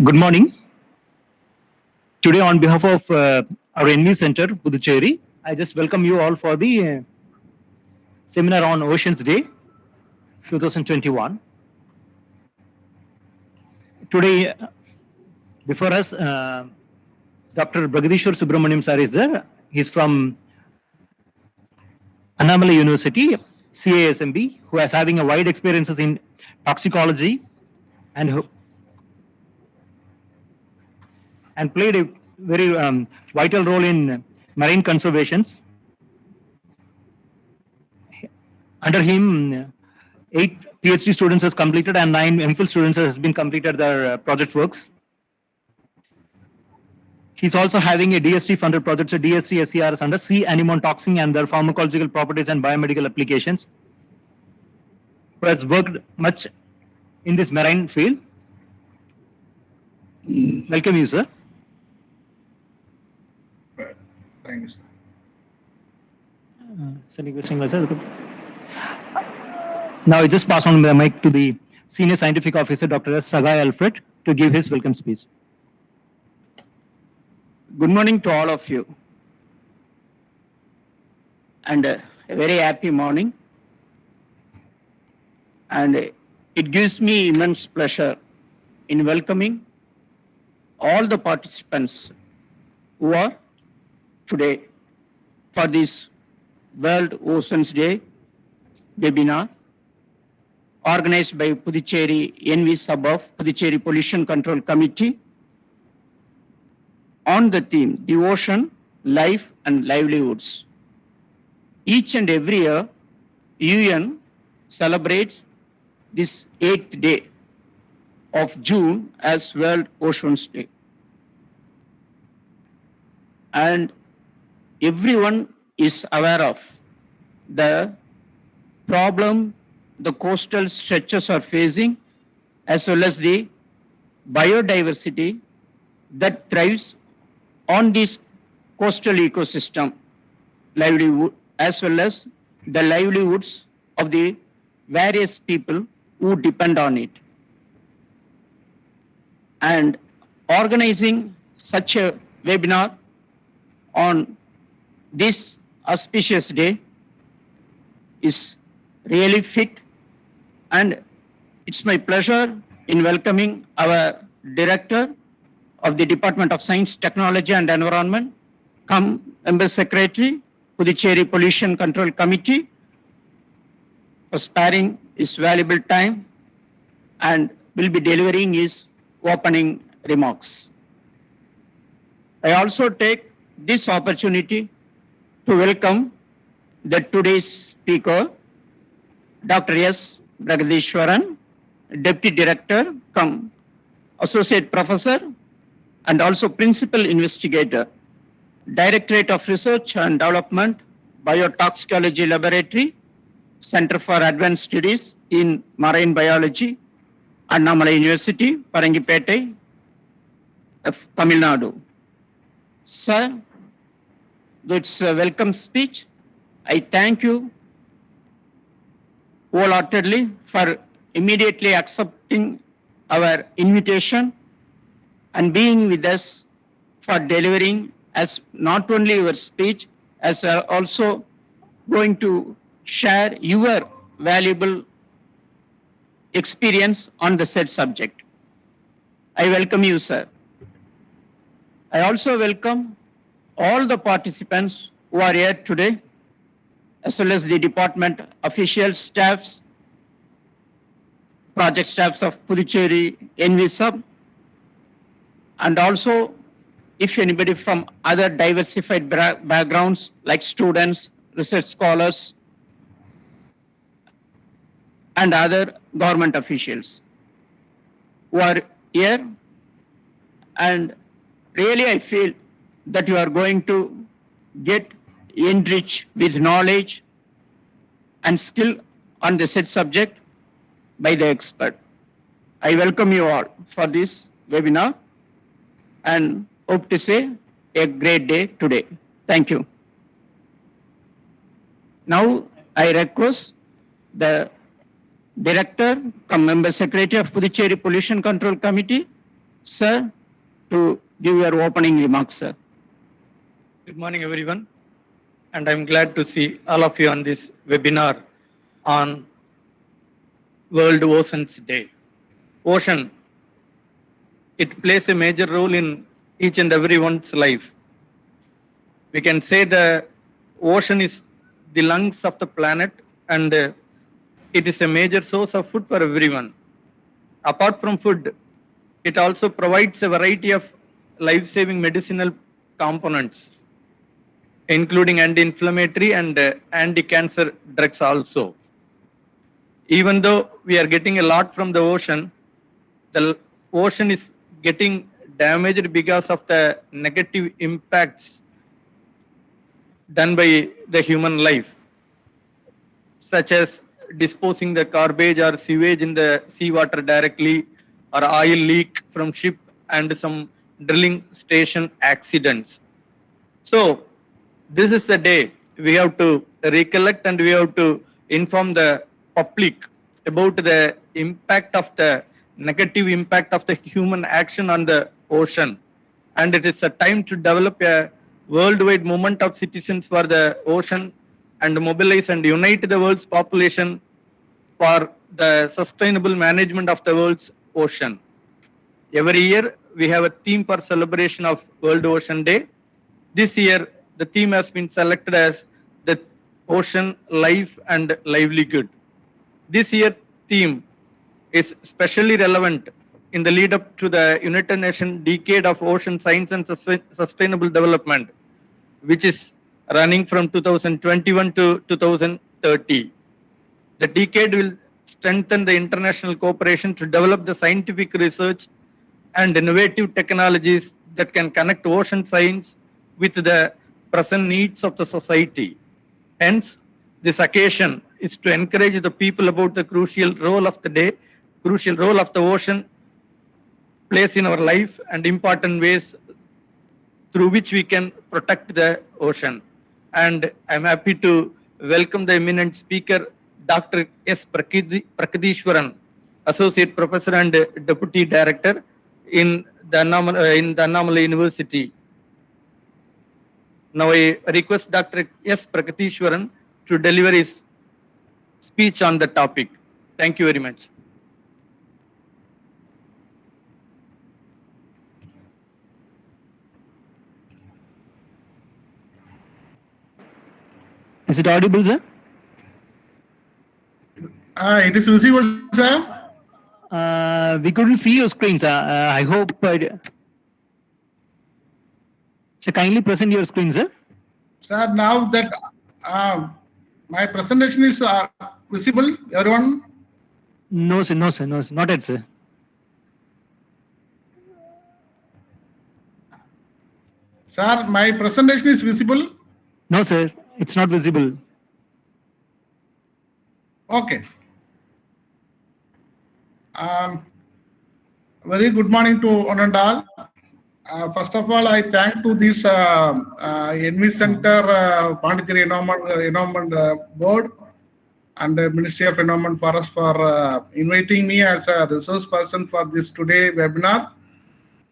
Good morning. Today, on behalf of our NV Center, Puducherry, I just welcome you all for the seminar on Oceans Day 2021. Today, before us, Dr. Bragadishwar Subramaniam sir is there. He's from Annamalai University, CASMB, who is having a wide experiences in toxicology and played a very vital role in marine conservations. Under him, 8 PhD students has completed and 9 MPhil students has been completed their project works. He's also having a DST funded project, so DST SCRs under sea anemone toxin and their pharmacological properties and biomedical applications. Who has worked much in this marine field. Welcome you, sir. Thank you, sir. Any question, sir? Now I just pass on the mic to the Senior Scientific Officer, Dr. S. Sagai Alfred, to give his welcome speech. Good morning to all of you, and a very happy morning. And it gives me immense pleasure in welcoming all the participants who are today for this World Oceans Day webinar organized by Puducherry NV Sub of Puducherry Pollution Control Committee on the theme, the ocean, life and livelihoods. Each and every year, UN celebrates this 8th day of June as World Oceans Day. And everyone is aware of the problem the coastal stretches are facing, as well as the biodiversity that thrives on this coastal ecosystem livelihood, as well as the livelihoods of the various people who depend on it. And organizing such a webinar on this auspicious day is really fit, and it's my pleasure in welcoming our Director of the Department of Science, Technology and Environment, Member Secretary, Puducherry Pollution Control Committee, for sparing his valuable time and will be delivering his opening remarks. I also take this opportunity to welcome the today's speaker, Dr. S. Bragadishwaran, Deputy Director, Associate Professor, and also Principal Investigator, Directorate of Research and Development, Biotoxicology Laboratory, Center for Advanced Studies in Marine Biology, Annamalai University, Parangipete, Tamil Nadu. Sir, it's a welcome speech. I thank you wholeheartedly for immediately accepting our invitation and being with us for delivering as not only your speech, as also going to share your valuable experience on the said subject. I welcome you, sir. I also welcome all the participants who are here today, as well as the department officials, staffs, project staffs of Puducherry NV Sub, and also if anybody from other diversified backgrounds like students, research scholars, and other government officials who are here. And really I feel that you are going to get enriched with knowledge and skill on the said subject by the expert. I welcome you all for this webinar and hope to say a great day today. Thank you. Now I request the Director, Member Secretary of Puducherry Pollution Control Committee, sir, to give your opening remarks, sir. Good morning, everyone. And I'm glad to see all of you on this webinar on World Oceans Day. Ocean, it plays a major role in each and everyone's life. We can say the ocean is the lungs of the planet, and it is a major source of food for everyone. Apart from food, it also provides a variety of life-saving medicinal components, including anti-inflammatory and anti-cancer drugs also. Even though we are getting a lot from the ocean is getting damaged because of the negative impacts done by the human life, such as disposing the garbage or sewage in the seawater directly, or oil leak from ship, and some drilling station accidents. So this is the day we have to recollect and we have to inform the public about the impact of the negative impact of the human action on the ocean. And it is a time to develop a worldwide movement of citizens for the ocean and mobilize and unite the world's population for the sustainable management of the world's ocean. Every year we have a theme for celebration of World Ocean Day. This year the theme has been selected as the ocean life and livelihood. This year theme is especially relevant in the lead up to the United Nations Decade of Ocean Science and Sustainable Development, which is running from 2021 to 2030. The decade will strengthen the international cooperation to develop the scientific research and innovative technologies that can connect ocean science with the present needs of the society. Hence, this occasion is to encourage the people about the crucial role of the ocean plays in our life and important ways through which we can protect the ocean. And I'm happy to welcome the eminent speaker, Dr. S. Prakadishwaran, Associate Professor and Deputy Director in the Annamalai University. Now I request Dr. S. Prakadishwaran to deliver his speech on the topic. Thank you very much. Is it audible, sir? It is visible, sir. We couldn't see your screen, sir. I hope. So kindly present your screen, sir. Sir, now that my presentation is visible, everyone? No, sir. No, sir. No, sir. Not yet, sir. Sir, my presentation is visible? No, sir. It's not visible. Okay. Very good morning to one and all. First of all, I thank to this Envy Center, Pondicherry Endowment Board and the Ministry of Environment Forest for inviting me as a resource person for this today webinar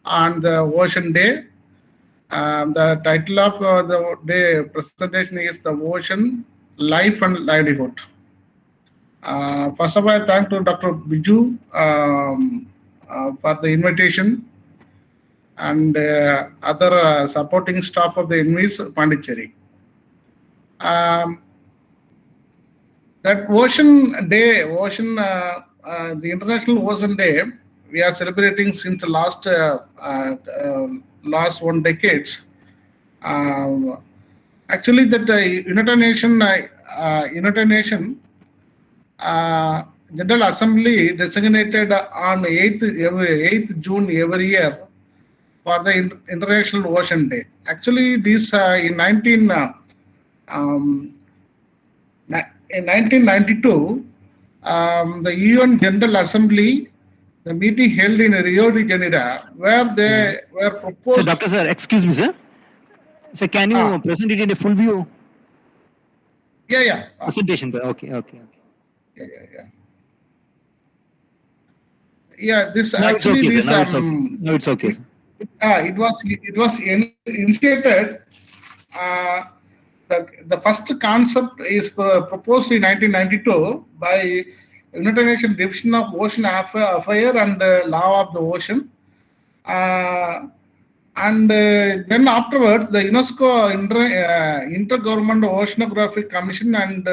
on the Ocean Day. The title of the day presentation is The Ocean, Life and Livelihood. First of all, I thank to Dr. Biju for the invitation and other supporting staff of the Envys Pondicherry. That Ocean Day, the International Ocean Day, we are celebrating since the last 1 decade. Actually, that United Nations General Assembly designated on 8th June every year for the International Ocean Day. Actually, this in 1992, the UN General Assembly, the meeting held in Rio de Janeiro, where they were proposed. So, Doctor, sir, excuse me, sir. So, can you present it in a full view? Yeah. Presentation. Okay. Yeah. Yeah, this Now it's actually okay, this sir. Now it's okay. Now it's okay, sir. it was initiated. Uh, the first concept is proposed in 1992 by United Nations Division of Ocean Affair and Law of the Ocean. And then afterwards, the UNESCO Intergovernmental Oceanographic Commission and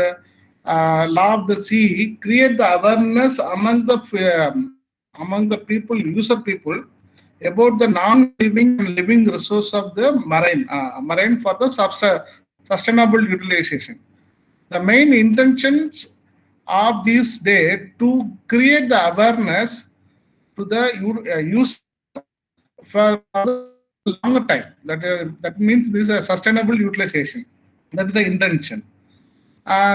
Law of the Sea create the awareness among the people, user people, about the non-living and living resource of the marine for the sustainable utilization. The main intentions of this day to create the awareness to the use for the longer time. That means this is a sustainable utilization. That is the intention.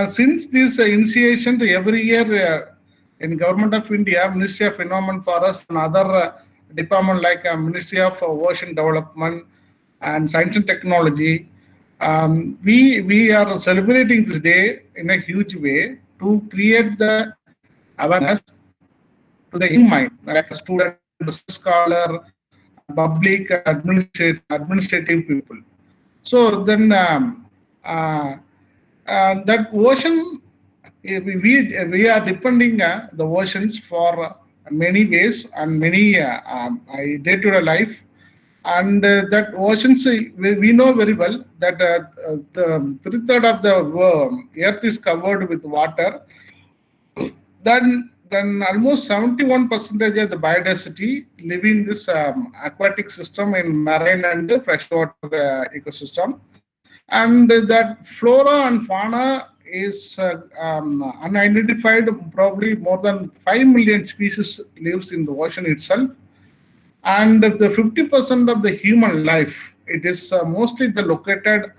Since this initiation, every year in Government of India, Ministry of Environment, Forest, and other department like Ministry of Ocean Development and Science and Technology, we are celebrating this day in a huge way to create the awareness to the young mind, like a student, scholar, public, administrative people. So then that ocean, we are depending the oceans for many ways and many day-to-day life. And that oceans, we know very well that the 3/3 of the earth is covered with water. Then almost 71% of the biodiversity live in this aquatic system in marine and freshwater ecosystem. And that flora and fauna is unidentified. Probably more than 5 million species lives in the ocean itself. And the 50% of the human life, it is mostly located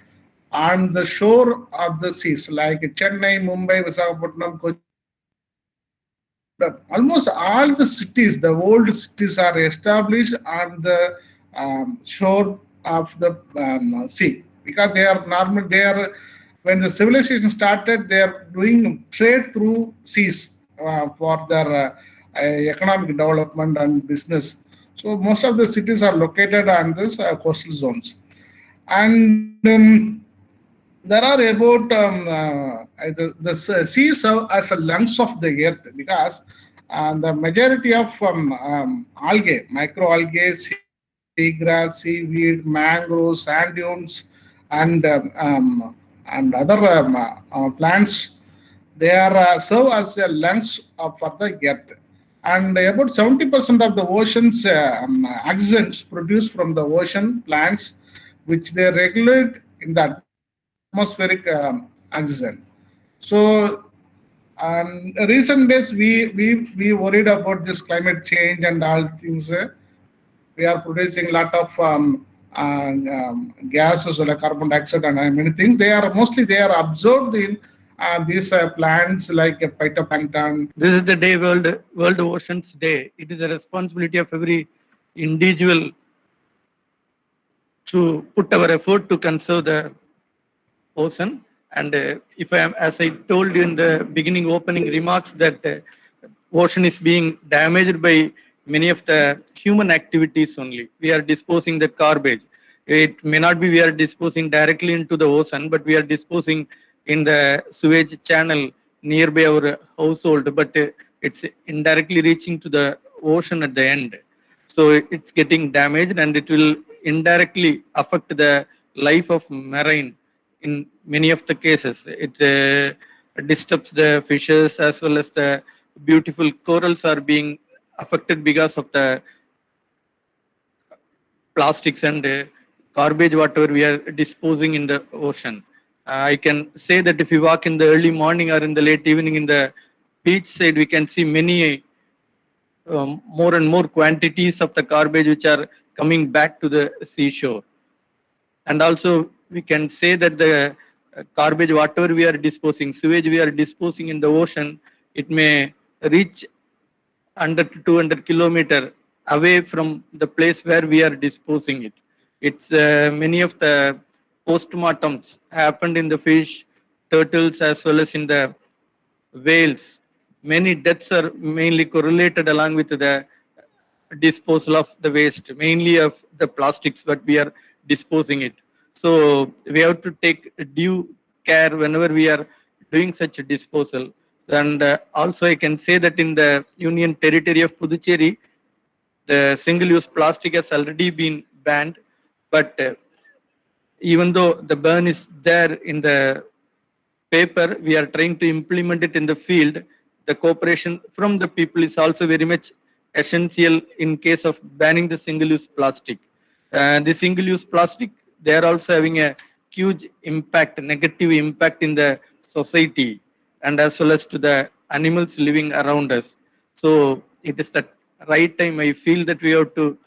on the shore of the seas, like Chennai, Mumbai, Visakhapatnam, Kochi. Almost all the cities, the old cities, are established on the shore of the sea, because they are normal. When the civilization started, they are doing trade through seas for their economic development and business. So most of the cities are located on this coastal zones, and there are about the seas serve as the lungs of the earth, because the majority of algae, microalgae, seagrass, seaweed, mangroves, sand dunes, and other plants, they are serve as the lungs for the earth. And about 70% of the ocean's oxygens produced from the ocean plants, which they regulate in the atmospheric oxygen. So, recent days we worried about this climate change and all things. We are producing a lot of gases like carbon dioxide and many things. They are absorbed in these plants like phytoplankton. This is the day, World Oceans Day. It is a responsibility of every individual to put our effort to conserve the ocean. And if I am, as I told you in the beginning opening remarks, that ocean is being damaged by many of the human activities only. We are disposing the garbage. It may not be we are disposing directly into the ocean, but we are disposing in the sewage channel nearby our household, but it's indirectly reaching to the ocean at the end. So it's getting damaged, and it will indirectly affect the life of marine in many of the cases. It disturbs the fishes, as well as the beautiful corals are being affected because of the plastics and garbage, whatever we are disposing in the ocean. I can say that if you walk in the early morning or in the late evening in the beach side, we can see many more and more quantities of the garbage which are coming back to the seashore. And also we can say that the garbage, whatever we are disposing, sewage we are disposing in the ocean, it may reach 100 to 200 kilometers away from the place where we are disposing it. It's many of the postmortems happened in the fish, turtles, as well as in the whales. Many deaths are mainly correlated along with the disposal of the waste, mainly of the plastics, but we are disposing it. So we have to take due care whenever we are doing such a disposal. And also I can say that in the Union Territory of Puducherry, the single-use plastic has already been banned, but even though the ban is there in the paper, we are trying to implement it in the field. The cooperation from the people is also very much essential in case of banning the single-use plastic. The single-use plastic, they are also having a huge impact, negative impact in the society and as well as to the animals living around us. So it is the right time. I feel that we have to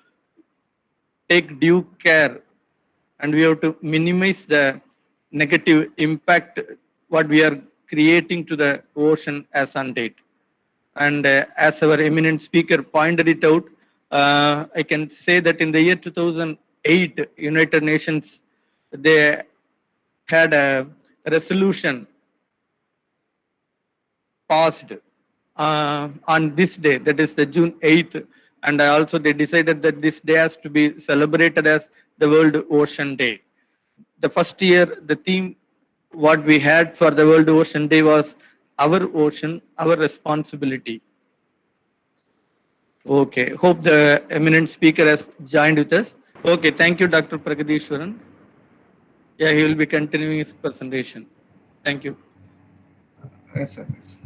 take due care and we have to minimize the negative impact what we are creating to the ocean as on date. And as our eminent speaker pointed it out, I can say that in the year 2008, United Nations, they had a resolution passed on this day, that is the June 8th, and also they decided that this day has to be celebrated as the World Ocean Day. The first year, the theme what we had for the World Ocean Day was our ocean, our responsibility. Okay, hope the eminent speaker has joined with us. Okay, thank you, Dr. Pragadishwaran. Yeah, he will be continuing his presentation. Thank you. Yes, sir. Yes.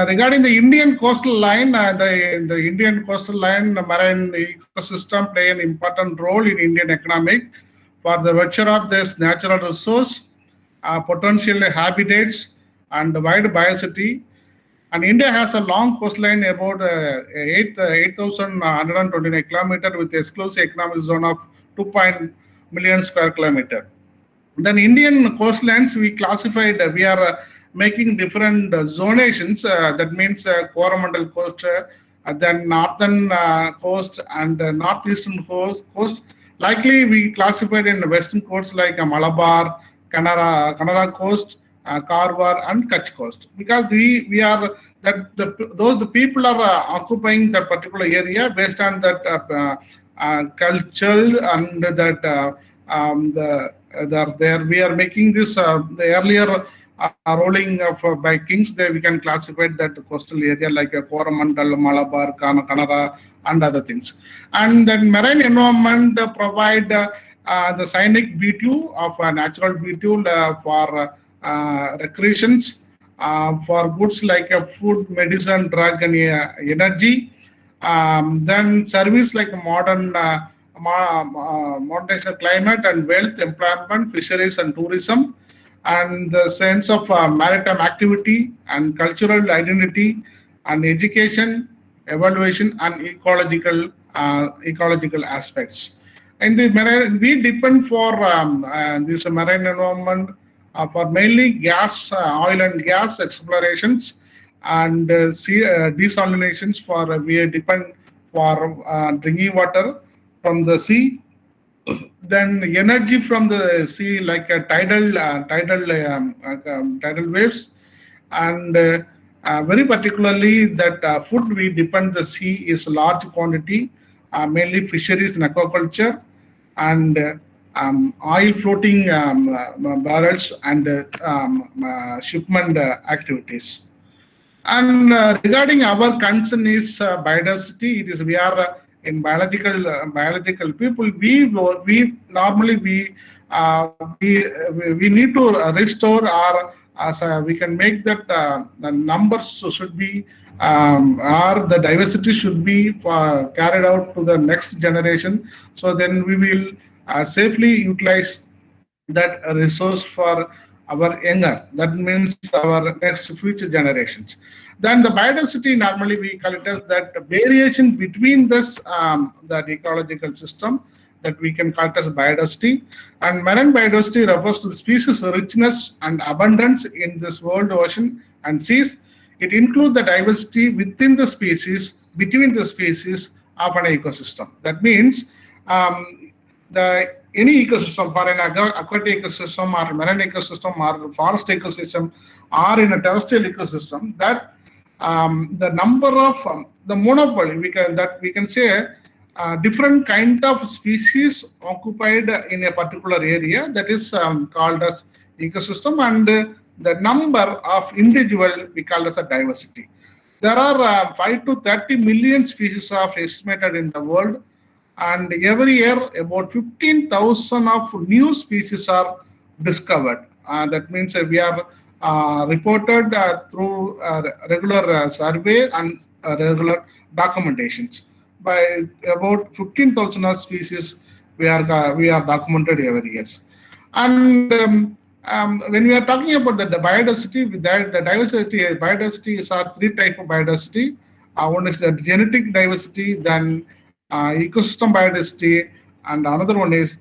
Regarding the Indian coastal line, the Indian coastal line marine ecosystem play an important role in Indian economic for the virtue of this natural resource, potential habitats, and wide biodiversity. And India has a long coastline, about 8,129 kilometers, with exclusive economic zone of 2 million square kilometers. Then Indian coastlines, we classified, we are making different zonations. That means Coromandel coast, then northern coast and northeastern coast. Likely we classified in the western coast like Malabar, Kannada coast, Karwar and Kutch coast, because we are that the people are occupying that particular area based on that culture and that there we are making this the earlier rolling of by kings. There we can classify that coastal area like Coromandel, Malabar, Kannada and other things. And then marine environment provide the scenic beauty of natural beauty for recreations, for goods like food, medicine, drug and energy. Then service like modern modernized climate and wealth, employment, fisheries and tourism, and the sense of maritime activity and cultural identity and education, evaluation and ecological aspects. And the marine, we depend for this marine environment for mainly gas, oil and gas explorations and sea desalinations. For we depend for drinking water from the sea. Then energy from the sea, like tidal waves, and very particularly that food we depend the sea is large quantity, mainly fisheries and aquaculture, and oil floating barrels and shipment activities. And regarding our concern is biodiversity. It is we are in biological people. We normally we need to restore our. We can make that the numbers should be or the diversity should be carried out to the next generation. So then we will safely utilize that resource for our younger. That means our next future generations. Then the biodiversity, normally we call it as that variation between this that ecological system, that we can call it as biodiversity. And marine biodiversity refers to the species richness and abundance in this world, ocean and seas. It includes the diversity within the species, between the species of an ecosystem. That means any ecosystem, for an aquatic ecosystem or marine ecosystem or forest ecosystem or in a terrestrial ecosystem, that the number of the monopoly we can say different kind of species occupied in a particular area, that is called as ecosystem, and the number of individual we call as a diversity. There are 5 to 30 million species are estimated in the world, and every year about 15,000 of new species are discovered. That means we are reported through regular survey and regular documentations. By about 15,000 of species we are documented every year. And when we are talking about the biodiversity, the biodiversity is 3 types of biodiversity. One is the genetic diversity, then ecosystem biodiversity, and another one is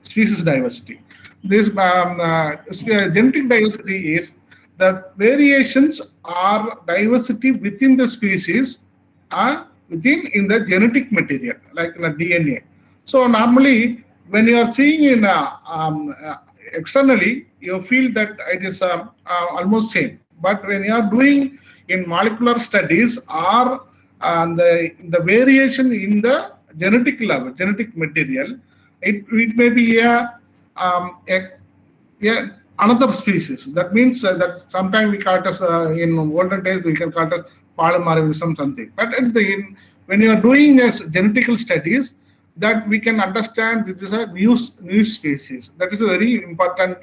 species diversity. This genetic diversity is the variations are diversity within the species within in the genetic material, like in a DNA. So normally when you are seeing in externally, you feel that it is almost same. But when you are doing in molecular studies or the variation in the genetic level, genetic material, it may be another species. That means that sometimes we call it as in olden days we can call it as polymorphism something. But when you are doing genetical studies, that we can understand this is a new species. That is a very important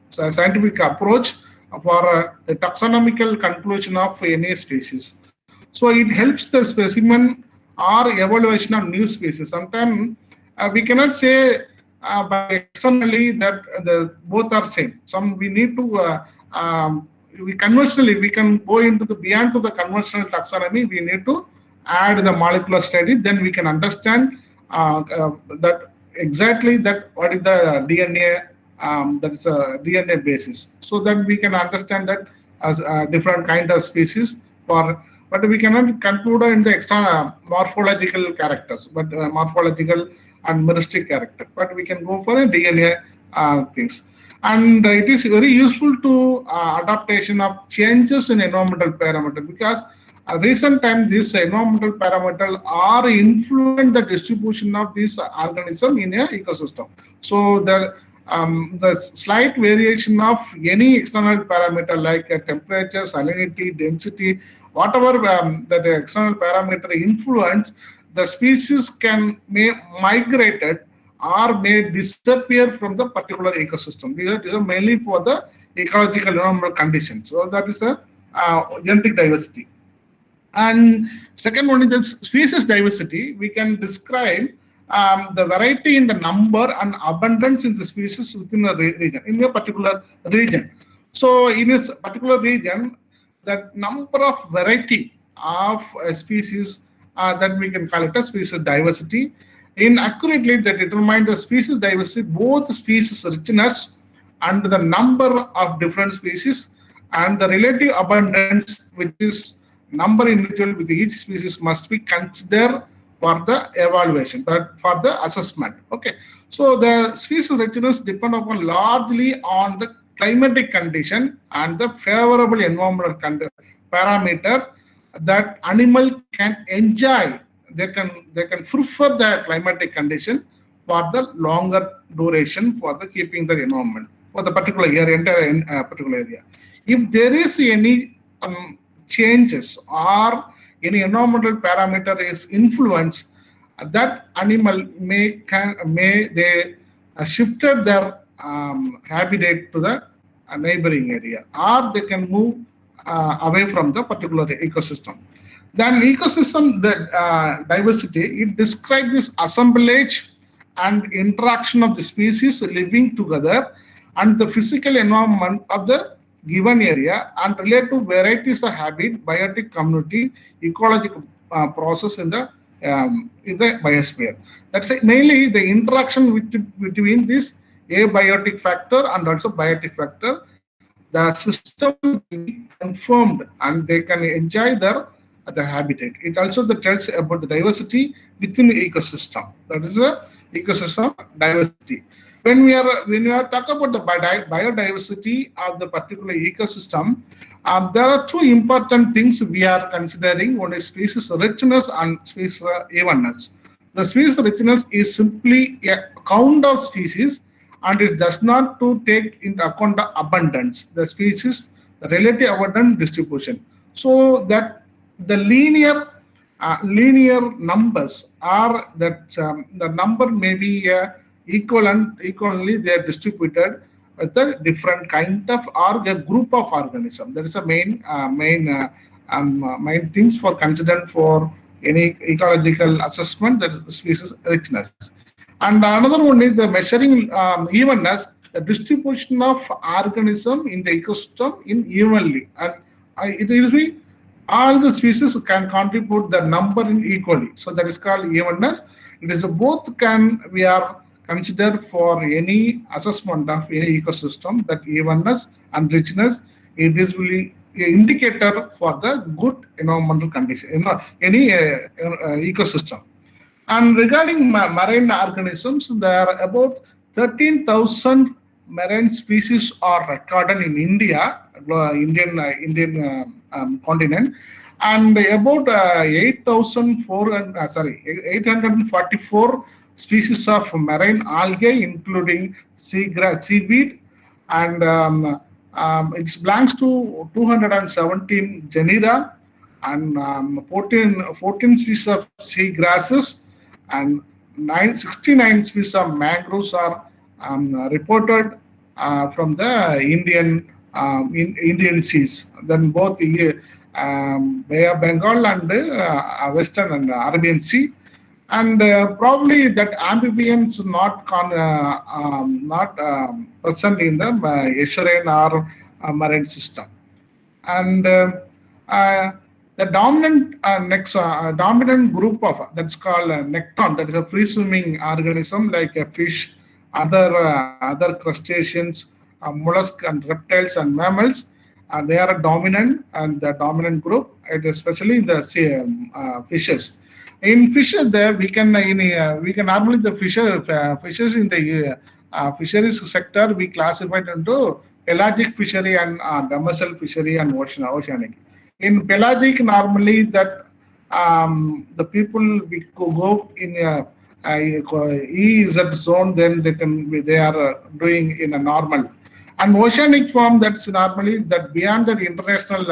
scientific approach for the taxonomical conclusion of any species. So it helps the specimen or evaluation of new species. Sometimes we cannot say by externally that the both are same. Some we need to we can go into the beyond to the conventional taxonomy. We need to add the molecular study, then we can understand that exactly that what is the DNA, that is a DNA basis, so that we can understand that as different kind of species. But we cannot conclude in the external morphological characters, but morphological and meristic character. But we can go for a DNA things. And it is very useful to adaptation of changes in environmental parameter, because recent time these environmental parameters are influence the distribution of this organism in a ecosystem. So the slight variation of any external parameter like temperature, salinity, density, whatever that external parameter influence, the species may migrated or may disappear from the particular ecosystem. These are mainly for the ecological environmental conditions. So that is a genetic diversity. And second one is the species diversity. We can describe the variety in the number and abundance in the species within a region, in a particular region. So in this particular region, that number of variety of species that we can call it a species diversity. In accurately, they determine the species diversity, both species richness and the number of different species, and the relative abundance, which is number individual with each species, must be considered for the evaluation, but for the assessment. Okay, so the species richness depend upon largely on the climatic condition and the favorable environmental parameter that animal can enjoy. They can prefer the climatic condition for the longer duration for the keeping the environment for the particular area, entire particular area. If there is any changes or any environmental parameter is influenced, that animal may shifted their habitat to the neighboring area, or they can move away from the particular ecosystem. Then ecosystem diversity, it describes this assemblage and interaction of the species living together and the physical environment of the given area and relate to varieties of habit, biotic community, ecological process in the biosphere. That's mainly the interaction between this abiotic factor and also biotic factor. The system will be confirmed and they can enjoy the habitat. It also tells about the diversity within the ecosystem. That is a ecosystem diversity. When we are talking about the biodiversity of the particular ecosystem, There are two important things we are considering. One is species richness and species evenness. The species richness is simply a count of species, and it does not to take into account the abundance, the species, the relative abundant distribution. So that the linear numbers are that the number may be equally they are distributed with a different kind of a group of organism. That is a main things for considered for any ecological assessment, that is species richness. And another one is the measuring evenness, the distribution of organism in the ecosystem in evenly, and it is all the species can contribute the number in equally. So that is called evenness. It is both we are considered for any assessment of any ecosystem, that evenness and richness, it is really an indicator for the good environmental condition, any ecosystem. And regarding marine organisms, there are about 13,000 marine species are recorded in India, Indian continent, and about 844 species of marine algae, including seaweed, and it belongs to 217 genera and 14 species of sea grasses, and 69 species of mangroves are reported from the Indian seas. Then both Bay of Bengal and Western and Arabian Sea, and probably that amphibians not present in the estuarine or marine system. And the dominant dominant group of that's called nekton, that is a free swimming organism like a fish, other crustaceans, mollusks and reptiles and mammals. They are a dominant and the dominant group, and especially the fishes. In fishes, there we can normally the fishes in the fisheries sector we classified into pelagic fishery and demersal fishery and oceanic. In pelagic, normally that the people we go in EEZ zone, then they are doing in a normal. And oceanic form, that's normally that beyond the international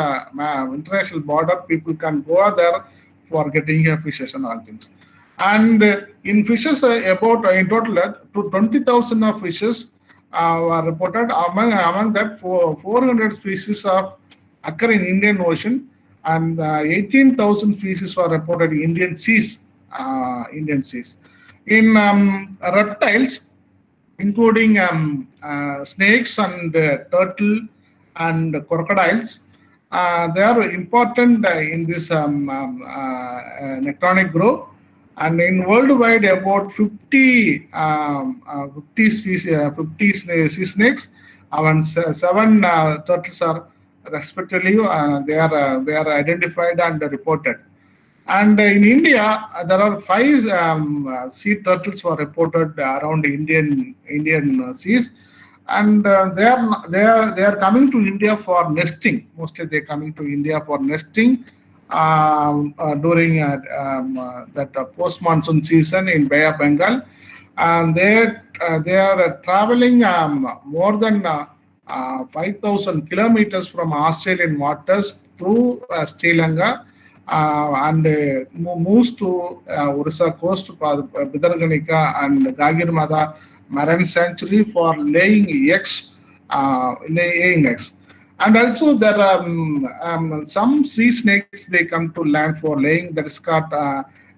border, people can go there for getting fishes and all things. And in fishes, about in total to 20,000 of fishes were reported. Among that, 400 species occur in Indian Ocean, and 18,000 species were reported in Indian seas. In reptiles, including snakes and turtle and crocodiles, they are important in this nectonic group. And in worldwide, about 50 species, 50 sea snakes, and 7 turtles are respectively they are identified and reported. And in India, there are 5 sea turtles were reported around Indian seas, and they are coming to India for nesting. Mostly they are coming to India for nesting during that post-monsoon season in Bay of Bengal, and they are traveling more than 5,000 kilometers from Australian waters through Sri Lanka, and moves to Orissa coast, Bidaranika and Gagirmada Marine Sanctuary for laying eggs. And also there are some sea snakes, they come to land for laying. That is called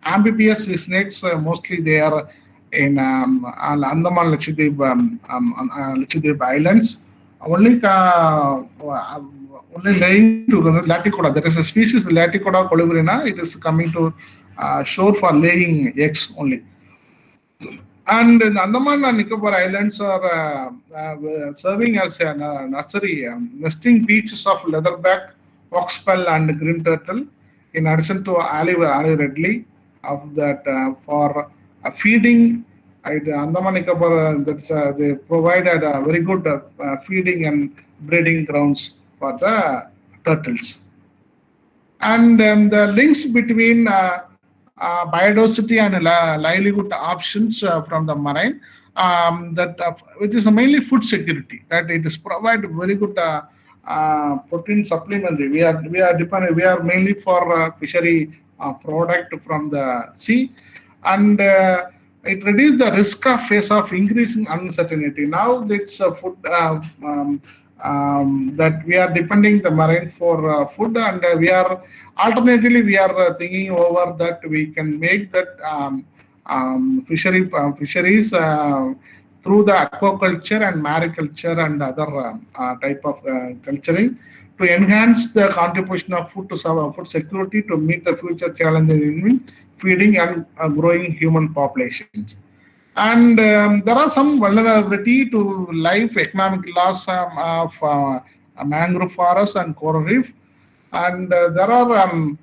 amphibious sea snakes. Mostly they are in Andaman Lakshadweep Islands. Only laying to Laticoda. There is a species Laticoda colubrina. It is coming to shore for laying eggs only. And the Andaman and Nicobar Islands are serving as a nursery, nesting beaches of leatherback, oxpel, and green turtle. In addition to olive redley, of that for feeding. Andaman Nicobar, they provided very good feeding and breeding grounds for the turtles. And the links between biodiversity and livelihood options from the marine, it is mainly food security, that it is provide very good protein supplementary. We are mainly for fishery product from the sea, and it reduces the risk of face of increasing uncertainty. Now it's food that we are depending the marine for food, and we are alternatively thinking over that we can make that fisheries through the aquaculture and mariculture and other type of culturing to enhance the contribution of food to food security to meet the future challenges in feeding and growing human populations. And there are some vulnerability to life, economic loss of mangrove forests and coral reef. And there are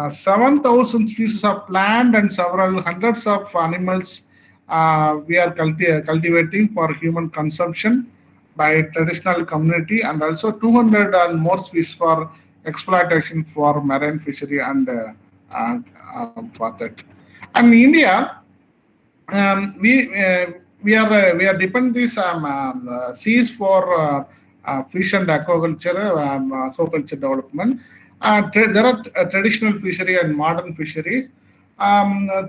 7,000 species of plant and several hundreds of animals we are cultivating for human consumption by traditional community, and also 200 and more species for exploitation for marine fishery and for that. And in India, we are depend these seas for fish and aquaculture development. There are traditional fishery and modern fisheries. There are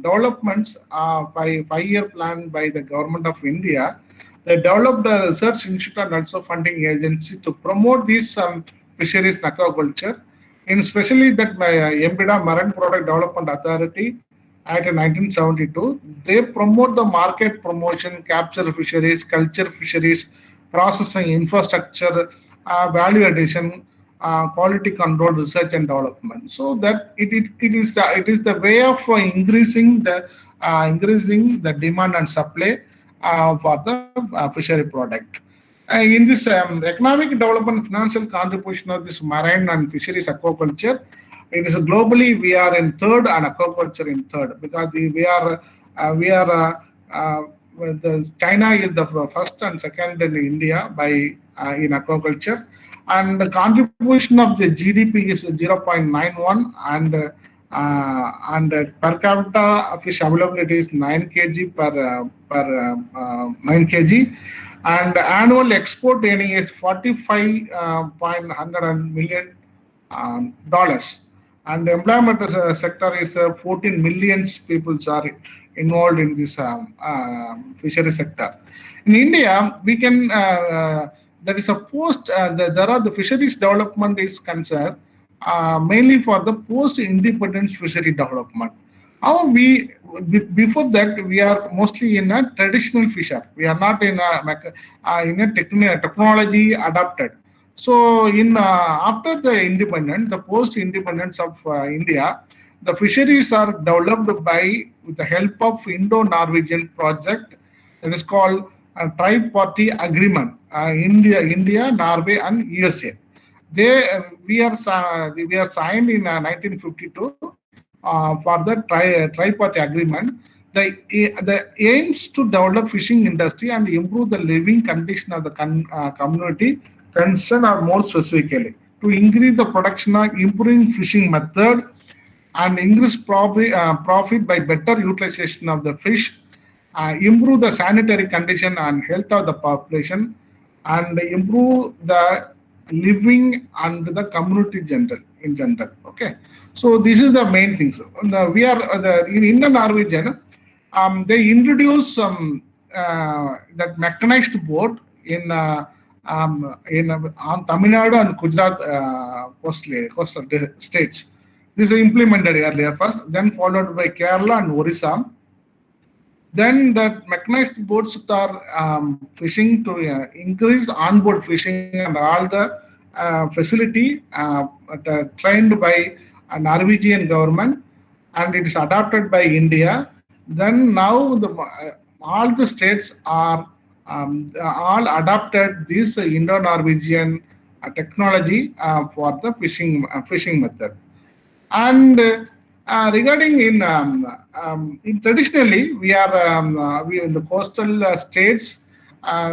developments by 5-year plan by the government of India. They developed a research institute and also funding agency to promote these fisheries and aquaculture. In especially that by MPDA, Marine Product Development Authority, Act 1972, they promote the market promotion, capture fisheries, culture fisheries, processing infrastructure, value addition, quality control, research and development. So that it is the way of increasing the demand and supply for the fishery product. In this economic development, financial contribution of this marine and fisheries aquaculture, it is globally we are in third and aquaculture in third, because China is the first and second in India in aquaculture, and the contribution of the GDP is 0.91, and per capita fish availability is 9 kg per 9 kg. And annual export earning is $45.1 million. And the employment sector is 14 million people are involved in this fishery sector. In India, we can there is a the fisheries development is concerned mainly for the post-independence fishery development. Before that, we are mostly in a traditional fisher. We are not in a technology adapted. So after the post-independence of India, the fisheries are developed with the help of Indo-Norwegian project that is called a tripartite agreement. India, Norway, and USA. We are signed in 1952 for the tripartite agreement. The aims to develop fishing industry and improve the living condition of the community concerned are more specifically to increase the production of improving fishing method and increase profit by better utilization of the fish, improve the sanitary condition and health of the population, and improve the living and the community in general. Okay, so this is the main things. We are in Indo-Norwegian. They introduced that mechanized boat on Tamil Nadu and Gujarat coastal states. This is implemented earlier first, then followed by Kerala and Orissa. Then that mechanized boats are fishing to increase onboard fishing and all the facility trained by a Norwegian government, and it is adopted by India. Then now all the states are all adopted this Indo-Norwegian technology for the fishing method. And regarding in traditionally we in the coastal states,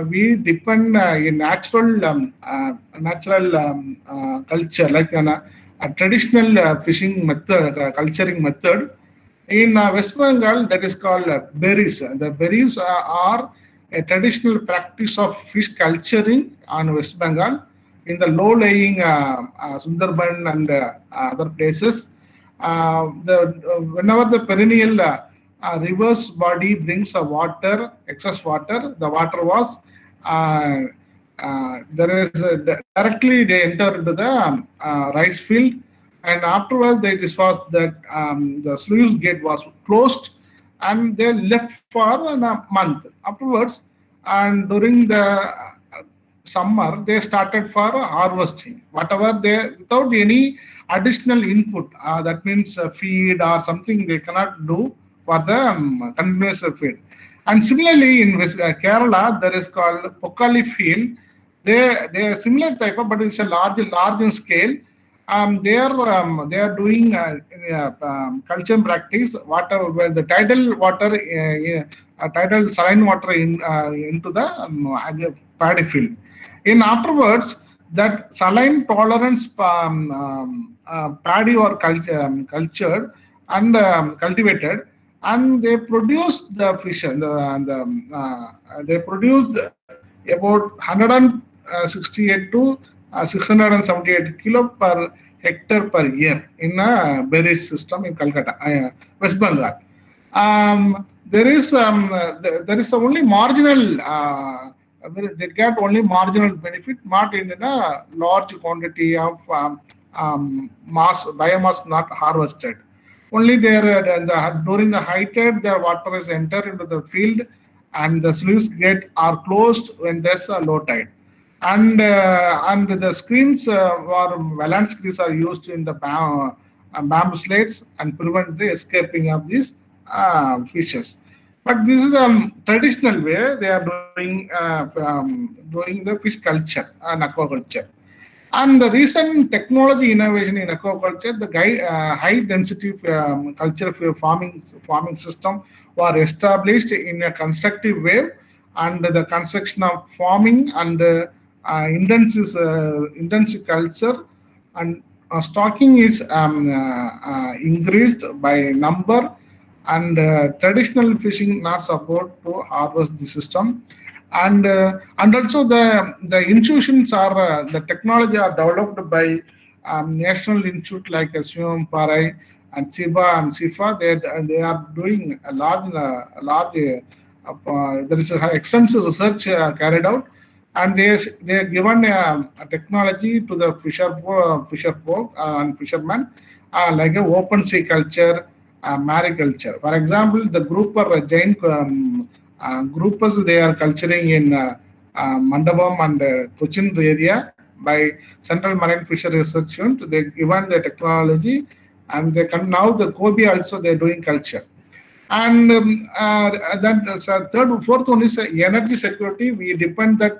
we depend in natural culture, like a traditional fishing method, culturing method. In West Bengal, that is called berries. The berries are a traditional practice of fish culturing on West Bengal in the low-lying Sundarban and other places. Whenever the perennial reverse body brings excess water, the water was directly they enter into the rice field, and afterwards they discussed that the sluice gate was closed, and they left for a month. Afterwards, and during the summer, they started for harvesting. Whatever they, without any additional input, that means feed or something, they cannot do for the continuous feed. And similarly, in Kerala, there is called Pokali field. They are similar type of, but it's a large in scale. They are doing culture practice water where the tidal water, tidal saline water into the paddy field. In afterwards, that saline tolerance paddy or cultured and cultivated, and they produce the fish. They produced about 168 to 678 kilo per hectare per year in a berries system in Calcutta, West Bengal. There is only marginal. They get only marginal benefit, not in a large quantity of biomass not harvested. Only during the high tide, their water is entered into the field, and the sluice gate are closed when there's a low tide. And the screens or Valant screens are used in the bamboo slates and prevent the escaping of these fishes. But this is a traditional way they are doing the fish culture and aquaculture. And the recent technology innovation in aquaculture, the high density culture farming system were established in a constructive way, and the construction of farming and intensive culture and stocking is increased by number, and traditional fishing not support to harvest the system. And also the institutions are the technology are developed by national institute like SVM, Parai, and SIBA and SIFA. They are doing a large there is extensive research carried out, and they are given a technology to the fisher folk and fishermen like a open sea culture, mariculture. For example, the grouper Jain groupers, they are culturing in Mandapam and Cochin area by Central Marine Fisheries Research Unit. They given the technology, and they can now the Kobe also they are doing culture. And fourth one is energy security. We depend that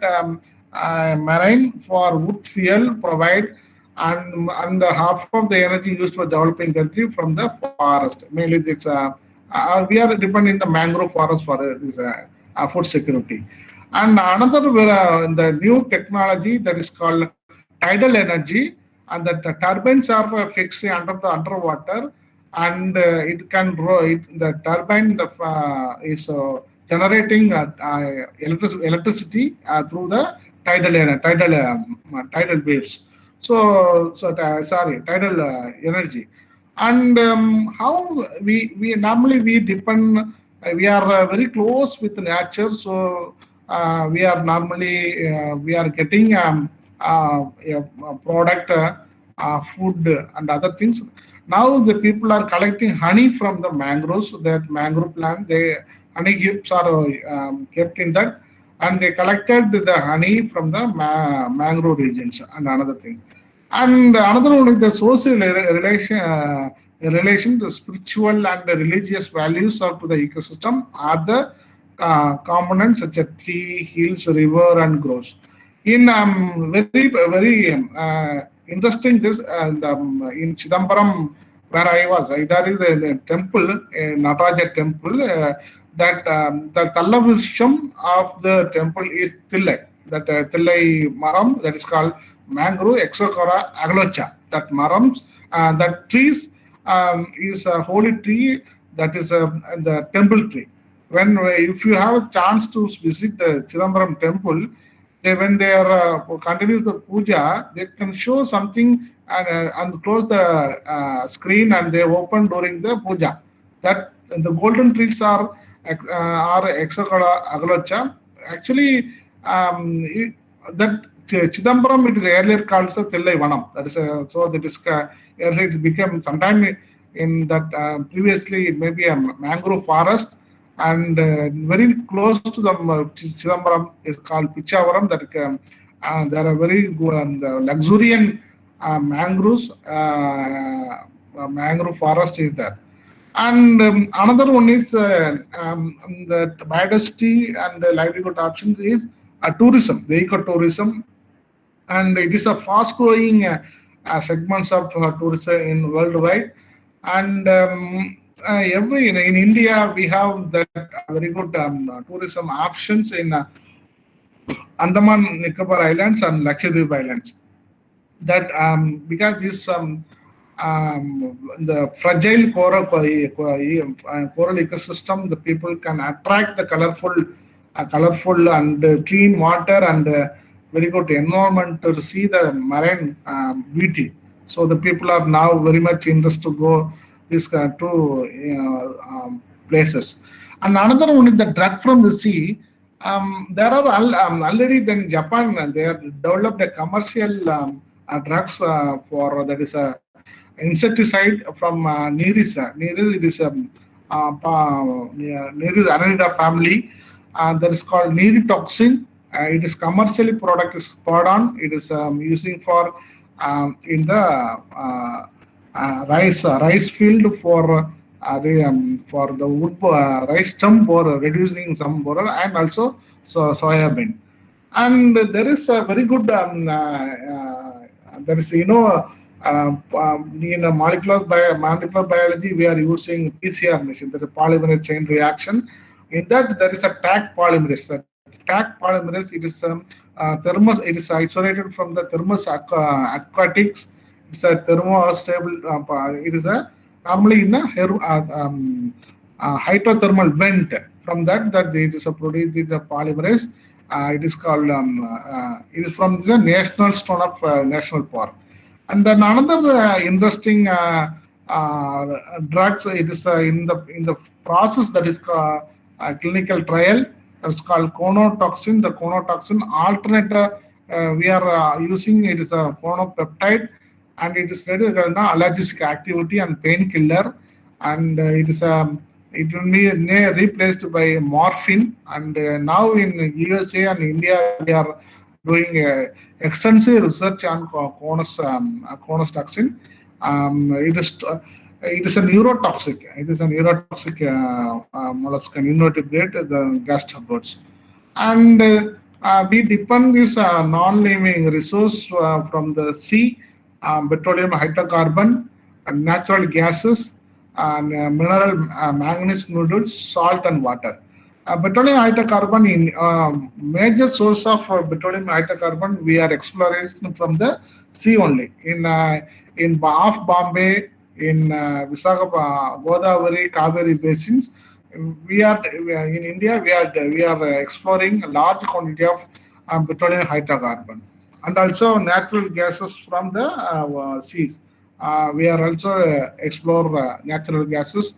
marine for wood fuel provide, and half of the energy used for developing country from the forest. Mainly, this we are dependent on the mangrove forest for this food security. And another the new technology that is called tidal energy, and that the turbines are fixed underwater, and it can the turbine is tidal electricity through the tidal waves. Tidal energy. And how we normally depend, we are very close with nature, so we are normally we are getting a product, food and other things. Now the people are collecting honey from the mangroves. So that mangrove plant, honey hips are kept in that, and they collected the honey from the mangrove regions and another thing. And another one is the social relation, the spiritual and the religious values of the ecosystem are the components such as tree, hills, river, and groves. In very interesting this, in Chidambaram, where I was, there is a temple, a Nataraja temple. that the Tallavisham of the temple is Tillai. That Tillai Maram, that is called Mangrove Exocora aglocha. That marams, that trees is a holy tree, that is the temple tree. If you have a chance to visit the Chidambaram temple, when they are continue the puja, they can show something and close the screen and they open during the puja. That the golden trees are Exakala Agalocha. Actually, that Chidambaram, it is earlier called as Tillai Vanam. That is so that is earlier it became sometime in that previously it may be a mangrove forest, and very close to the Chidambaram is called Pichavaram. That there are very the luxuriant mangroves, mangrove forest is there. And another one is the biodiversity and livelihood options is tourism, the ecotourism, and it is a fast-growing segments of tourism in worldwide. And in India we have that very good tourism options in Andaman Nicobar Islands and Lakshadweep Islands. That because this the fragile coral ecosystem, the people can attract the colorful and clean water and very good environment to see the marine beauty. So the people are now very much interested to go these two places. And another one is the drug from the sea. There are already then Japan, they have developed a commercial drugs for that is a insecticide from Nereis. Nereis, it is Nereis Annelida family. That is called Neritoxin. It is commercially product is poured on. It is using for in the rice field for the wood rice stump for reducing some borer, and also soya bean. And there is a very good there is in molecular biology we are using PCR machine, that is polymerase chain reaction. In that there is a Taq polymerase. Taq polymerase, it is thermos. It is isolated from the thermos aquatics. It's a thermostable. It is a normally in a hydrothermal vent. From that it is a produced. It is a polymerase. It is called. It is from the National Stone of National Park. And then another interesting drugs. It is in the process that is clinical trial. It's called conotoxin. The conotoxin alternate we are using. It is a conopeptide, and it is ready allergic activity and painkiller, and it will be replaced by morphine. And now in USA and India we are doing extensive research on conotoxin. It is a neurotoxic. It is a neurotoxic mollusk, invertebrate, the gastropods. And we depend this non-living resource from the sea, petroleum hydrocarbon, and natural gases, and mineral manganese nodules, salt, and water. Petroleum hydrocarbon, in major source of petroleum hydrocarbon, we are exploring from the sea only. In off Bombay, in Visakhapatnam, Godavari, Kaveri basins, we are in India. We are exploring a large quantity of petroleum hydrocarbon, and also natural gases from the seas. We are also explore natural gases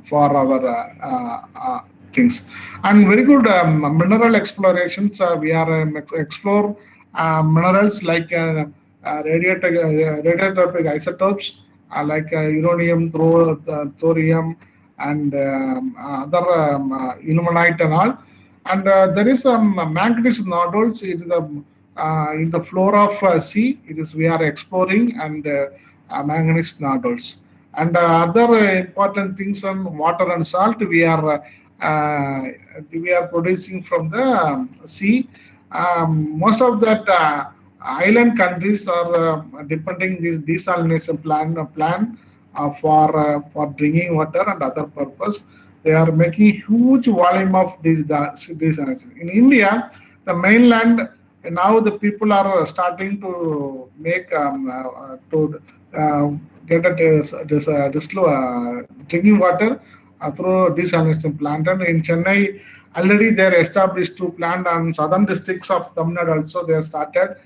for our things, and very good mineral explorations. We are explore minerals like radiotropic isotopes like uranium, thorium, and other ilmenite and all. And there is some manganese nodules. It is in the floor of sea. It is we are exploring, and manganese nodules. And other important things on water and salt we are producing from the sea. Most of that island countries are depending this desalination plan for drinking water and other purpose. They are making huge volume of these desalination. In India, the mainland, now the people are starting to make to get drinking water through desalination plant. And in Chennai, already they are established two plant, and southern districts of Tamil Nadu also they have started.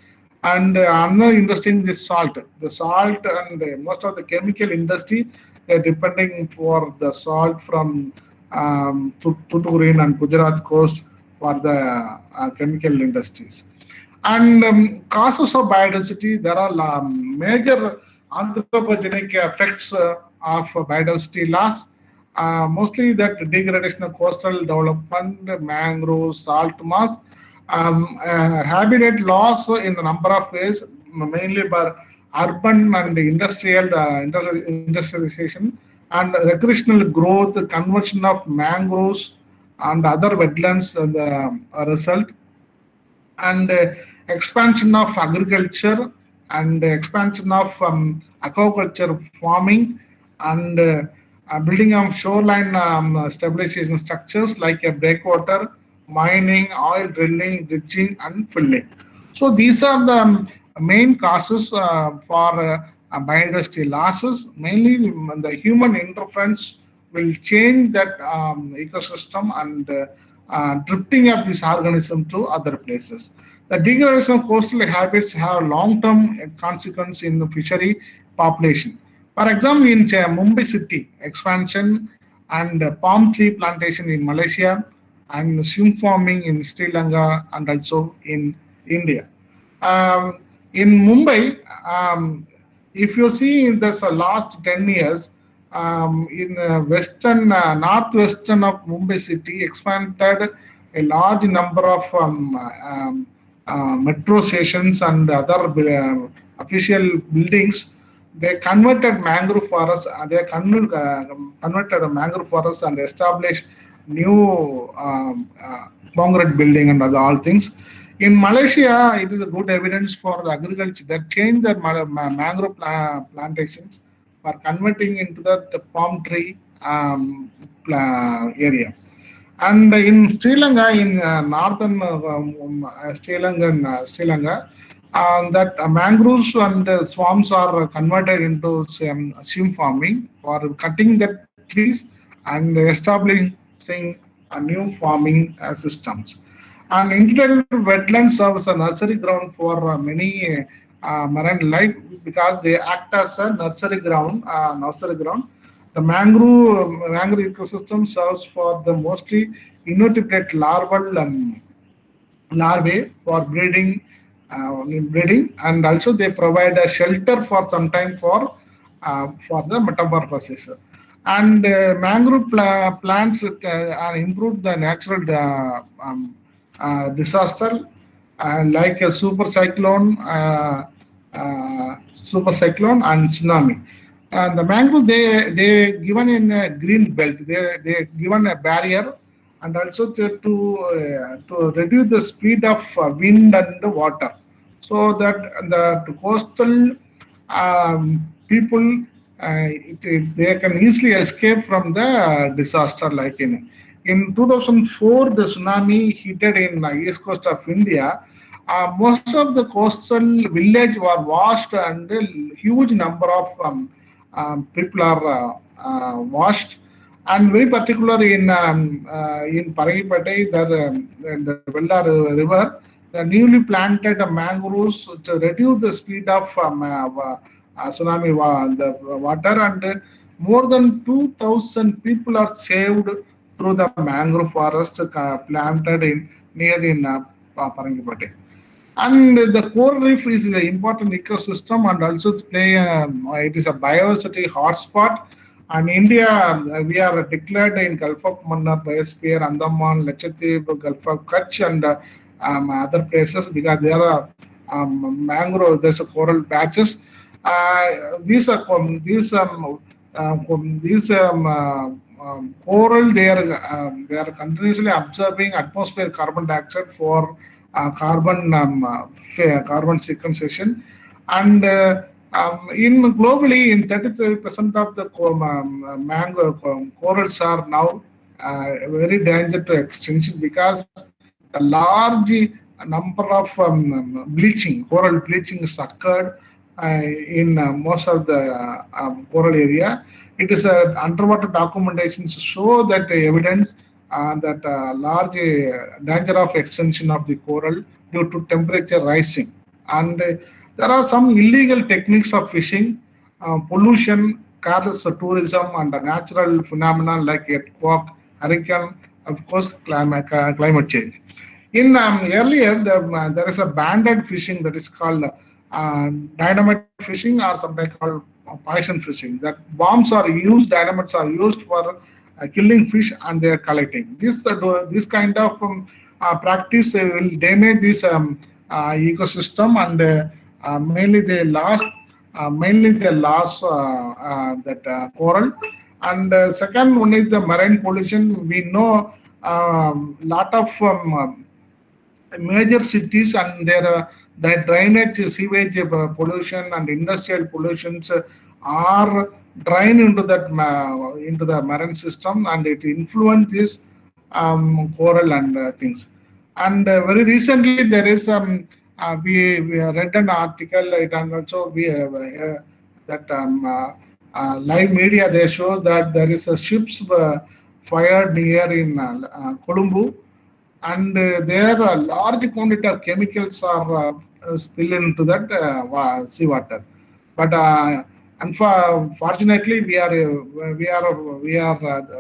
And another interesting is salt. The salt and most of the chemical industry, they're depending for the salt from Tuticorin and Gujarat coast for the chemical industries. And causes of biodiversity, there are major anthropogenic effects of biodiversity loss. Mostly that degradation of coastal development, mangrove, salt marsh, habitat loss in a number of ways, mainly by urban and industrialization, and recreational growth, conversion of mangroves and other wetlands, the result, and expansion of agriculture and expansion of aquaculture farming, and building of shoreline stabilization structures like a breakwater, mining, oil drilling, dredging, and filling. So these are the main causes for biodiversity losses. Mainly the human interference will change that ecosystem and drifting of this organism to other places. The degradation of coastal habits have long-term consequence in the fishery population. For example, in Mumbai city, expansion and palm tree plantation in Malaysia, and shrimp farming in Sri Lanka and also in India. In Mumbai, if you see in the last 10 years, in northwestern of Mumbai city, expanded a large number of metro stations and other official buildings. They converted mangrove forests. They converted a mangrove forest and established new concrete building and all things. In Malaysia, it is a good evidence for the agriculture. They changed their mangrove plantations for converting into the palm tree area. And in Sri Lanka, in northern Sri Lanka, that mangroves and swamps are converted into shrimp farming for cutting the trees and establishing new farming systems. And integrated wetlands serve as a nursery ground for many marine life because they act as a nursery ground. The mangrove ecosystem serves for the mostly invertebrate larvae for breeding, and also they provide a shelter for some time for the metamorphosis. And mangrove plants improve the natural disaster like a super cyclone and tsunami. And the mangrove they given in a green belt. They given a barrier, and also to reduce the speed of wind and water, so that the coastal people they can easily escape from the disaster. Like in 2004, the tsunami hit in east coast of India. Most of the coastal village were washed, and a huge number of people are washed. And very particularly in Parangipate, the Velda River, the newly planted mangroves to reduce the speed of tsunami the water, and more than 2,000 people are saved through the mangrove forest planted near Parangipate. And the coral reef is an important ecosystem, and also it is a biodiversity hotspot. And India, we are declared in Gulf of Mannar Biosphere, Andaman, Lakshadweep, Gulf of Kutch, and other places because there are mangrove. There's a coral patches. These coral, they are continuously observing atmospheric carbon dioxide for carbon sequestration, and in globally in 33% of the mangrove corals are now very danger to extinction because a large number of bleaching, coral bleaching is occurred in most of the coral area. It is underwater documentations show that evidence that large danger of extinction of the coral due to temperature rising. And there are some illegal techniques of fishing, pollution, careless tourism, and natural phenomena like earthquake, hurricane, of course, climate change. In earlier, there is a banded fishing that is called dynamite fishing, or sometimes called poison fishing. That bombs are used, dynamites are used for killing fish, and they are collecting. This kind of practice will damage this ecosystem, and mainly they lost that coral. And second one is the marine pollution. We know lot of major cities and their drainage, sewage pollution and industrial pollutions are drained into the marine system, and it influences coral and things. And very recently there is we read an article, and also we have that live media, they show that there is a ships fired near in Colombo, and there a large quantity of chemicals are spilled into that seawater. But unfortunately, we are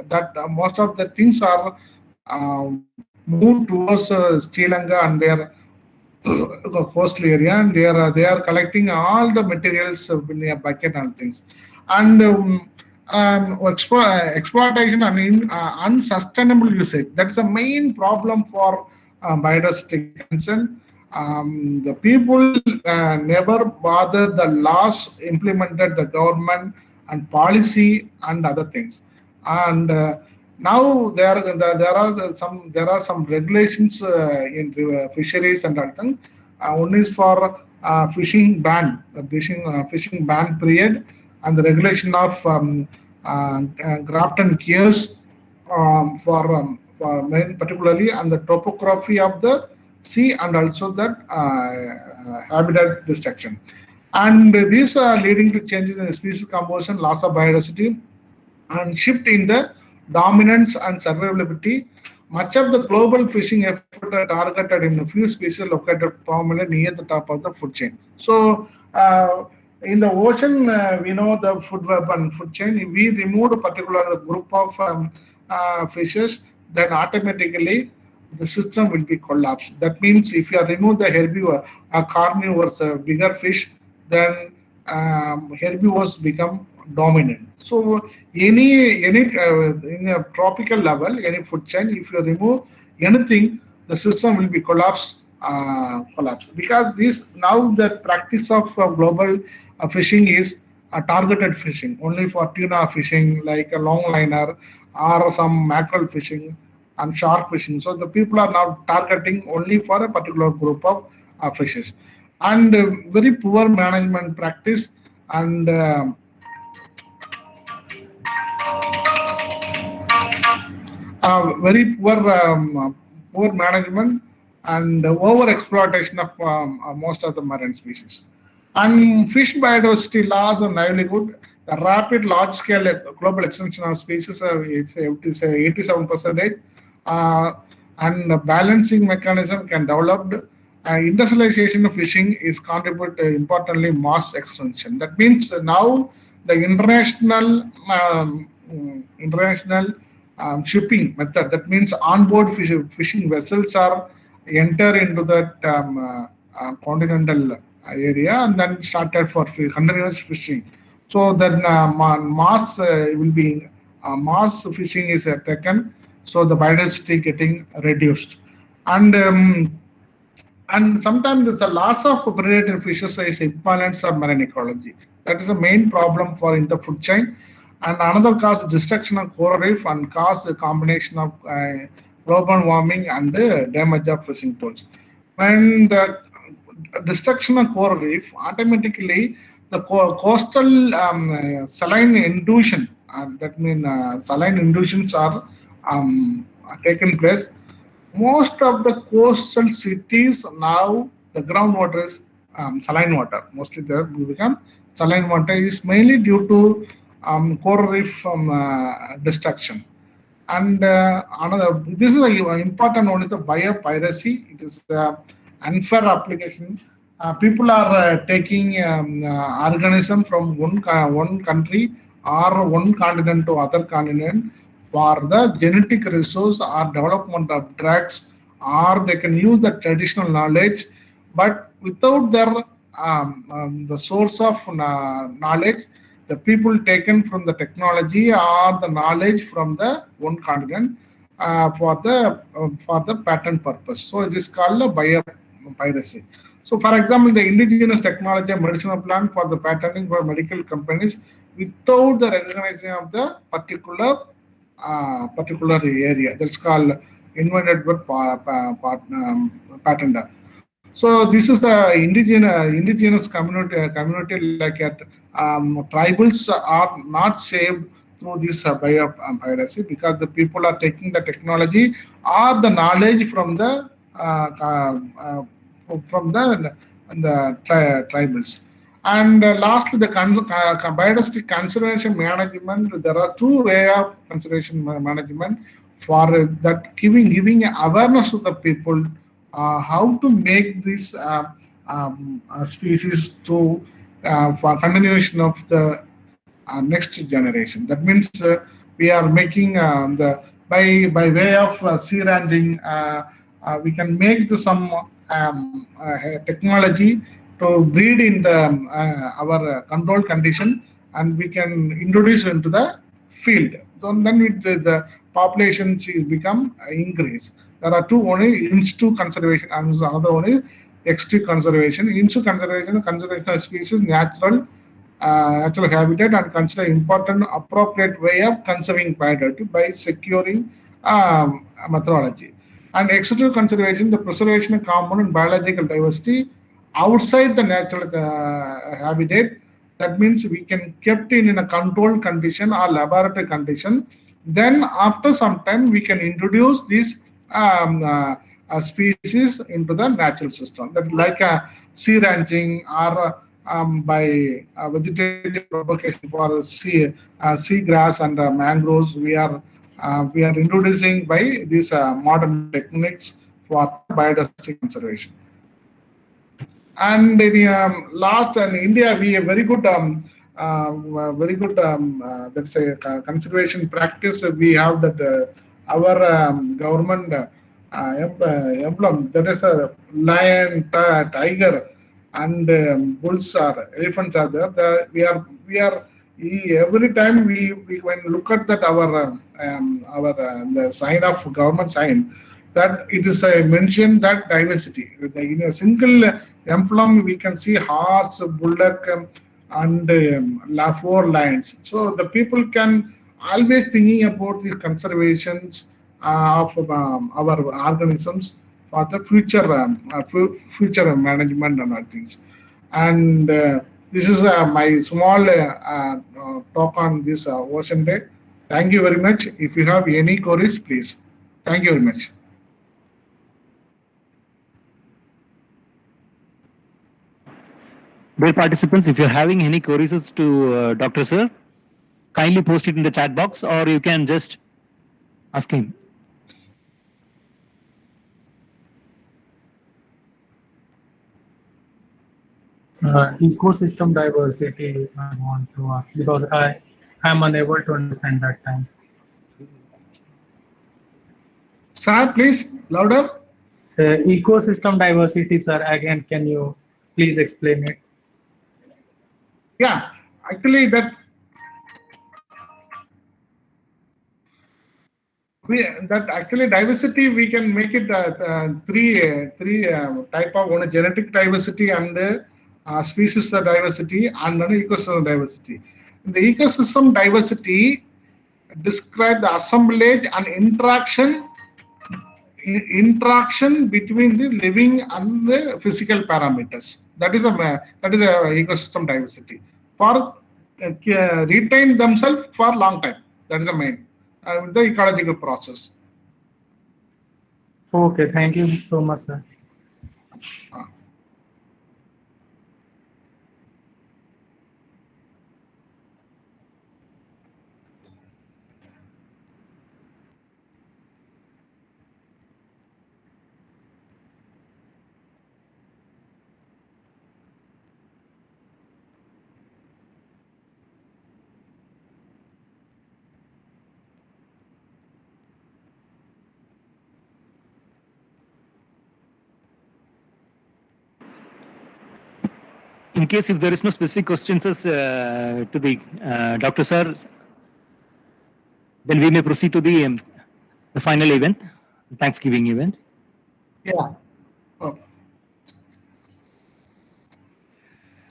that most of the things are moved towards Sri Lanka and their coastal area, and they are collecting all the materials in a bucket and things. And exploitation and unsustainable usage, that's the main problem for biodiversity concern. The people never bother the laws implemented the government and policy and other things. And now there are some regulations in fisheries and other things. One is for fishing ban, fishing ban period, and the regulation of graft and gears for particularly, and the topography of the sea, and also that habitat destruction. And these are leading to changes in species composition, loss of biodiversity, and shift in the dominance and survivability. Much of the global fishing effort are targeted in a few species located prominently near the top of the food chain. So in the ocean, we know the food web and food chain. If we remove a particular group of fishes, then automatically the system will be collapsed. That means if you remove the herbivore, carnivores, bigger fish, then herbivores become dominant. So any in a tropical level, any food chain, if you remove anything, the system will be collapsed. Because this now the practice of global fishing is targeted fishing, only for tuna fishing, like a long liner, or some mackerel fishing and shark fishing. So the people are now targeting only for a particular group of fishes, and very poor management practice, and very poor management and over exploitation of most of the marine species. And fish biodiversity loss and livelihood, the rapid large-scale global extinction of species, it is 87%, and the balancing mechanism can develop. Industrialization of fishing is contribute importantly mass extinction. That means now the international shipping method, that means onboard fishing vessels are enter into that continental area, and then started for continuous fishing. So then mass will be mass fishing is taken, so the biodiversity getting reduced, and sometimes the loss of predatory fishes is imbalance of marine ecology. That is the main problem for in the food chain. And another cause destruction of coral reef, and cause the combination of global warming and damage of fishing tools. When the destruction of coral reef, automatically the coastal saline intrusion, that means saline intrusions are taken place. Most of the coastal cities now, the groundwater is saline water. Mostly they become saline water is mainly due to coral reef destruction. And another, this is a important one is the biopiracy. It is unfair application. People are taking organism from one country or one continent to other continent for the genetic resource or development of drugs, or they can use the traditional knowledge, but without their the source of knowledge, the people taken from the technology or the knowledge from the one continent for the patent purpose. So it is called a biopiracy. So, for example, the indigenous technology and medicinal plant for the patenting for medical companies without the recognition of the particular area. That's called invented but patenter. So this is the indigenous community like at tribals are not saved through this biopiracy because the people are taking the technology or the knowledge from the tribals. And lastly, the biodiversity conservation management. There are two ways of conservation management for that giving awareness to the people how to make this species to for continuation of the next generation. That means we are making the by way of sea ranching, we can make some technology to breed in the our controlled condition, and we can introduce into the field. So then the population is become increase. There are two: one is in situ conservation, and another one is ex situ conservation. In situ conservation, the conservation of species natural habitat, and consider important appropriate way of conserving biodiversity by securing methodology. And ex situ conservation, the preservation of common and biological diversity outside the natural habitat. That means we can kept in a controlled condition or laboratory condition. Then after some time we can introduce these species into the natural system. That like sea ranching or by vegetative propagation for sea grass and mangroves. We are introducing by these modern techniques for biodiversity conservation. And in last, in India, we have very good let's say conservation practice. We have that our government emblem, that is a lion, tiger, and bulls or elephants are there. We are every time we when look at that our the sign of government sign, that it is mentioned that diversity. In a single emblem, we can see horse, bullock, and 4 lions. So the people can always thinking about the conservations of our organisms for the future management and other things. And this is my small talk on this Ocean Day. Thank you very much. If you have any queries, please. Thank you very much. Dear participants, if you're having any queries to Dr. Sir, kindly post it in the chat box, or you can just ask him. Ecosystem diversity, I want to ask, because I am unable to understand that time. Sir, please, louder. Ecosystem diversity, sir, again, can you please explain it? Yeah, actually that diversity we can make it three type of one: genetic diversity, and species diversity, and ecosystem diversity. The ecosystem diversity describe the assemblage and interaction between the living and the physical parameters. That is a ecosystem diversity for retain themselves for long time. That is the main. with the ecological process. Okay, thank you so much, sir. In case if there is no specific questions to the Dr. Sir, then we may proceed to the final event, Thanksgiving event. Yeah. Oh,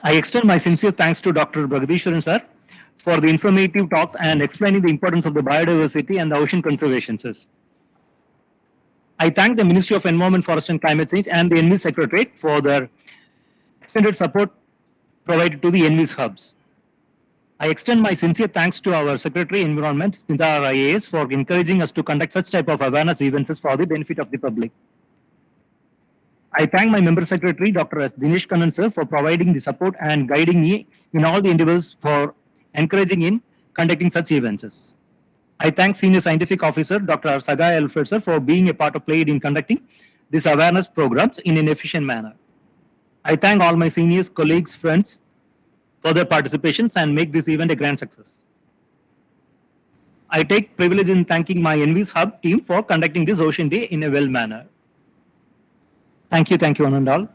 I extend my sincere thanks to Dr. Bragadishwaran sir for the informative talk and explaining the importance of the biodiversity and the ocean conservation. Sir. I thank the Ministry of Environment, Forest and Climate Change and the NVIS Secretariat for their extended support provided to the NVIS hubs. I extend my sincere thanks to our Secretary Environment, Smita IAS, for encouraging us to conduct such type of awareness events for the benefit of the public. I thank my member secretary, Dr. S. Dinesh Kannan sir, for providing the support and guiding me in all the endeavors for encouraging in conducting such events. I thank Senior Scientific Officer, Dr. Sagai Alfred sir, for being a part of played in conducting these awareness programs in an efficient manner. I thank all my seniors, colleagues, friends for their participations and make this event a grand success. I take privilege in thanking my NVIS Hub team for conducting this Ocean Day in a well manner. Thank you, one and all.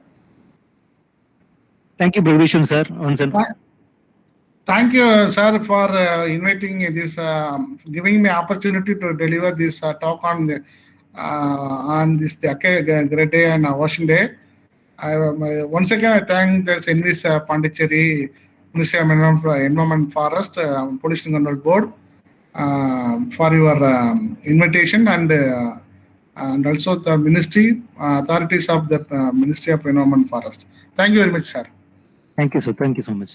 Thank you, Bragadishwaran sir. Once and thank you, sir, for inviting this, giving me opportunity to deliver this talk on this great day and Ocean Day. Once again, I thank this NVIS Pondicherry Ministry of Environment, Forest, Pollution Control Board for your invitation and also the ministry, authorities of the Ministry of Environment, Forest. Thank you very much, sir. thank you, sir. Thank you so much.